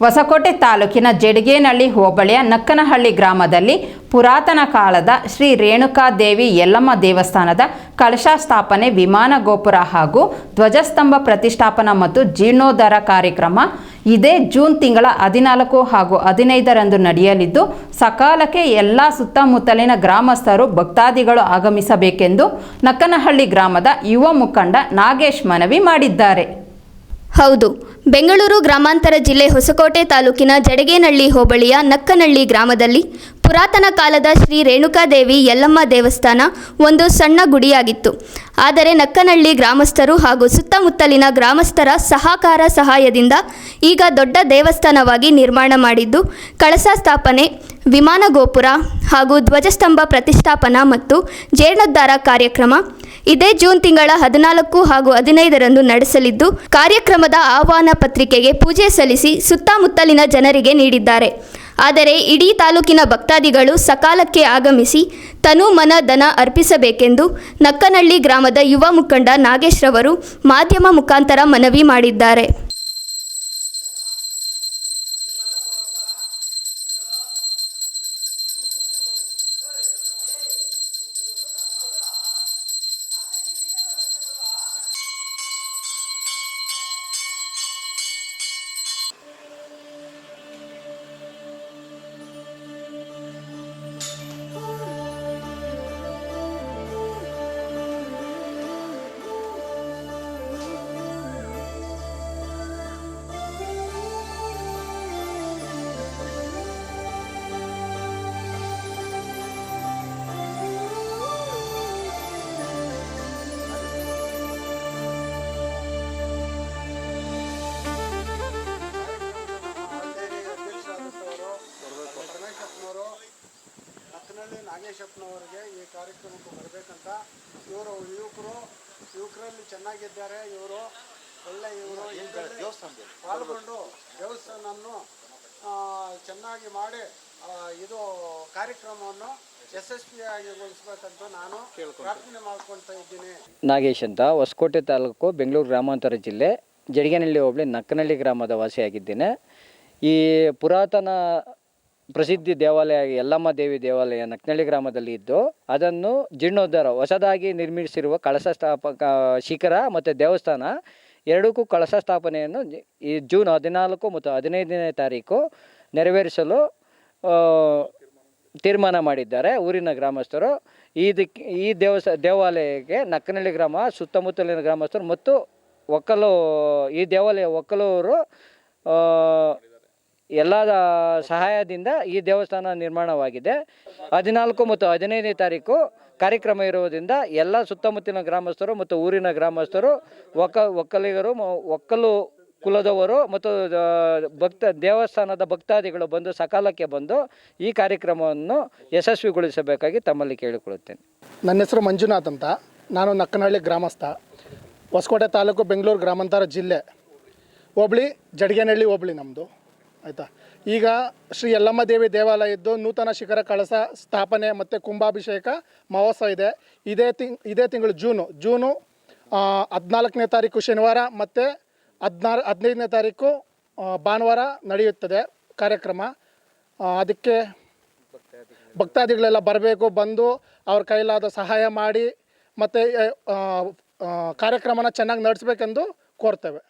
ಹೊಸಕೋಟೆ ತಾಲೂಕಿನ ಜಡಗೇನಹಳ್ಳಿ ಹೋಬಳಿಯ ನಕ್ಕನಹಳ್ಳಿ ಗ್ರಾಮದಲ್ಲಿ ಪುರಾತನ ಕಾಲದ ಶ್ರೀ ರೇಣುಕಾದೇವಿ ಯಲ್ಲಮ್ಮ ದೇವಸ್ಥಾನದ ಕಳಶ ಸ್ಥಾಪನೆ, ವಿಮಾನ ಗೋಪುರ ಹಾಗೂ ಧ್ವಜಸ್ತಂಭ ಪ್ರತಿಷ್ಠಾಪನಾ ಮತ್ತು ಜೀರ್ಣೋದ್ಧಾರ ಕಾರ್ಯಕ್ರಮ ಇದೇ ಜೂನ್ ತಿಂಗಳ 14 ಹಾಗೂ 15ರಂದು ನಡೆಯಲಿದ್ದು, ಸಕಾಲಕ್ಕೆ ಎಲ್ಲ ಸುತ್ತಮುತ್ತಲಿನ ಗ್ರಾಮಸ್ಥರು ಭಕ್ತಾದಿಗಳು ಆಗಮಿಸಬೇಕೆಂದು ನಕ್ಕನಹಳ್ಳಿ ಗ್ರಾಮದ ಯುವ ಮುಖಂಡ ನಾಗೇಶ್ ಮನವಿ ಮಾಡಿದ್ದಾರೆ. ಹೌದು, ಬೆಂಗಳೂರು ಗ್ರಾಮಾಂತರ ಜಿಲ್ಲೆ ಹೊಸಕೋಟೆ ತಾಲೂಕಿನ ಜಡಗೇನಹಳ್ಳಿ ಹೋಬಳಿಯ ನಕ್ಕನಹಳ್ಳಿ ಗ್ರಾಮದಲ್ಲಿ ಪುರಾತನ ಕಾಲದ ಶ್ರೀ ರೇಣುಕಾದೇವಿ ಯಲ್ಲಮ್ಮ ದೇವಸ್ಥಾನ ಒಂದು ಸಣ್ಣ ಗುಡಿಯಾಗಿತ್ತು. ಆದರೆ ನಕ್ಕನಹಳ್ಳಿ ಗ್ರಾಮಸ್ಥರು ಹಾಗೂ ಸುತ್ತಮುತ್ತಲಿನ ಗ್ರಾಮಸ್ಥರ ಸಹಾಯದಿಂದ ಈಗ ದೊಡ್ಡ ದೇವಸ್ಥಾನವಾಗಿ ನಿರ್ಮಾಣ ಮಾಡಿದ್ದು, ಕಳಸ ಸ್ಥಾಪನೆ, ವಿಮಾನ ಗೋಪುರ ಹಾಗೂ ಧ್ವಜಸ್ತಂಭ ಪ್ರತಿಷ್ಠಾಪನಾ ಮತ್ತು ಜೀರ್ಣೋದ್ಧಾರ ಕಾರ್ಯಕ್ರಮ ಇದೇ ಜೂನ್ ತಿಂಗಳ 14 ಹಾಗೂ 15ರಂದು ನಡೆಸಲಿದ್ದು, ಕಾರ್ಯಕ್ರಮದ ಆಹ್ವಾನ ಪತ್ರಿಕೆಗೆ ಪೂಜೆ ಸಲ್ಲಿಸಿ ಸುತ್ತಮುತ್ತಲಿನ ಜನರಿಗೆ ನೀಡಿದ್ದಾರೆ. ಆದರೆ ಇಡೀ ತಾಲೂಕಿನ ಭಕ್ತಾದಿಗಳು ಸಕಾಲಕ್ಕೆ ಆಗಮಿಸಿ ತನು ಮನ ಧನ ಅರ್ಪಿಸಬೇಕೆಂದು ನಕ್ಕನಹಳ್ಳಿ ಗ್ರಾಮದ ಯುವ ಮುಖಂಡ ನಾಗೇಶ್ ರವರು ಮಾಧ್ಯಮ ಮುಖಾಂತರ ಮನವಿ ಮಾಡಿದ್ದಾರೆ. ನಾಗೇಶಪ್ಪನವರಿಗೆ ಈ ಕಾರ್ಯಕ್ರಮಕ್ಕೆ ಬರಬೇಕಂತ ಇವರು ಯುವಕರಲ್ಲಿ ಚೆನ್ನಾಗಿದ್ದಾರೆ. ಇವರು ಪಾಲ್ಗೊಂಡು ದೇವಸ್ಥಾನವನ್ನು ಚೆನ್ನಾಗಿ ಮಾಡಿ ಇದು ಕಾರ್ಯಕ್ರಮವನ್ನು ಯಶಸ್ವಿಯಾಗಿಗೊಳಿಸಬೇಕಂತ ನಾನು ಪ್ರಾರ್ಥನೆ ಮಾಡ್ಕೊಳ್ತಾ ಇದ್ದೀನಿ. ನಾಗೇಶ್ ಅಂತ, ಹೊಸಕೋಟೆ ತಾಲೂಕು, ಬೆಂಗಳೂರು ಗ್ರಾಮಾಂತರ ಜಿಲ್ಲೆ, ಜಡಗೇನಹಳ್ಳಿ ಹೋಬಳಿ ನಕ್ಕನಹಳ್ಳಿ ಗ್ರಾಮದ ವಾಸಿಯಾಗಿದ್ದೇನೆ. ಈ ಪುರಾತನ ಪ್ರಸಿದ್ಧಿ ದೇವಾಲಯ ಯಲ್ಲಮ್ಮ ದೇವಿ ದೇವಾಲಯ ನಕ್ಕನಹಳ್ಳಿ ಗ್ರಾಮದಲ್ಲಿ ಇದ್ದು, ಅದನ್ನು ಜೀರ್ಣೋದ್ಧಾರ ಹೊಸದಾಗಿ ನಿರ್ಮಿಸಿರುವ ಕಳಶ ಶಿಖರ ಮತ್ತು ದೇವಸ್ಥಾನ ಎರಡಕ್ಕೂ ಕಳಶ ಸ್ಥಾಪನೆಯನ್ನು ಈ ಜೂನ್ 14 ಮತ್ತು 15ನೇ ತಾರೀಕು ನೆರವೇರಿಸಲು ತೀರ್ಮಾನ ಮಾಡಿದ್ದಾರೆ ಊರಿನ ಗ್ರಾಮಸ್ಥರು. ಈ ದೇವಾಲಯಕ್ಕೆ ನಕ್ಕನಹಳ್ಳಿ ಗ್ರಾಮ, ಸುತ್ತಮುತ್ತಲಿನ ಗ್ರಾಮಸ್ಥರು ಮತ್ತು ಈ ದೇವಾಲಯ ಒಕ್ಕಲೂರು ಎಲ್ಲ ಸಹಾಯದಿಂದ ಈ ದೇವಸ್ಥಾನ ನಿರ್ಮಾಣವಾಗಿದೆ. 14 ಮತ್ತು 15ನೇ ತಾರೀಕು ಕಾರ್ಯಕ್ರಮ ಇರುವುದರಿಂದ ಎಲ್ಲ ಸುತ್ತಮುತ್ತಲಿನ ಗ್ರಾಮಸ್ಥರು ಮತ್ತು ಊರಿನ ಗ್ರಾಮಸ್ಥರು, ಒಕ್ಕಲಿಗರು, ಒಕ್ಕಲು ಕುಲದವರು ಮತ್ತು ದೇವಸ್ಥಾನದ ಭಕ್ತಾದಿಗಳು ಬಂದು ಸಕಾಲಕ್ಕೆ ಬಂದು ಈ ಕಾರ್ಯಕ್ರಮವನ್ನು ಯಶಸ್ವಿಗೊಳಿಸಬೇಕಾಗಿ ತಮ್ಮಲ್ಲಿ ಕೇಳಿಕೊಳ್ಳುತ್ತೇನೆ. ನನ್ನ ಹೆಸರು ಮಂಜುನಾಥ್ ಅಂತ. ನಾನು ನಕ್ಕನಹಳ್ಳಿ ಗ್ರಾಮಸ್ಥ, ಹೊಸಕೋಟೆ ತಾಲೂಕು, ಬೆಂಗಳೂರು ಗ್ರಾಮಾಂತರ ಜಿಲ್ಲೆ, ಹೋಬಳಿ ಜಡಗೇನಹಳ್ಳಿ ಹೋಬಳಿ ನಮ್ಮದು. ಆಯಿತಾ. ಈಗ ಶ್ರೀ ಯಲ್ಲಮ್ಮ ದೇವಿ ದೇವಾಲಯ ಇದ್ದು ನೂತನ ಶಿಖರ ಕಳಸ ಸ್ಥಾಪನೆ ಮತ್ತು ಕುಂಭಾಭಿಷೇಕ ಮಹೋತ್ಸವ ಇದೆ. ಇದೇ ತಿಂಗಳು ಜೂನು 14ನೇ ತಾರೀಕು ಶನಿವಾರ ಮತ್ತು 15ನೇ ತಾರೀಕು ಭಾನುವಾರ ನಡೆಯುತ್ತದೆ ಕಾರ್ಯಕ್ರಮ. ಅದಕ್ಕೆ ಭಕ್ತಾದಿಗಳೆಲ್ಲ ಬರಬೇಕು, ಬಂದು ಅವ್ರ ಕೈಲಾದ ಸಹಾಯ ಮಾಡಿ ಮತ್ತು ಕಾರ್ಯಕ್ರಮನ ಚೆನ್ನಾಗಿ ನಡೆಸಬೇಕೆಂದು ಕೋರ್ತೇವೆ.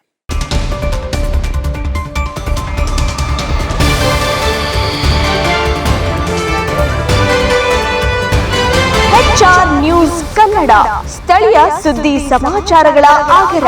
ನ್ಯೂಸ್ ಕನ್ನಡ, ಸ್ಥಳೀಯ ಸುದ್ದಿ ಸಮಾಚಾರಗಳ ಆಗರ.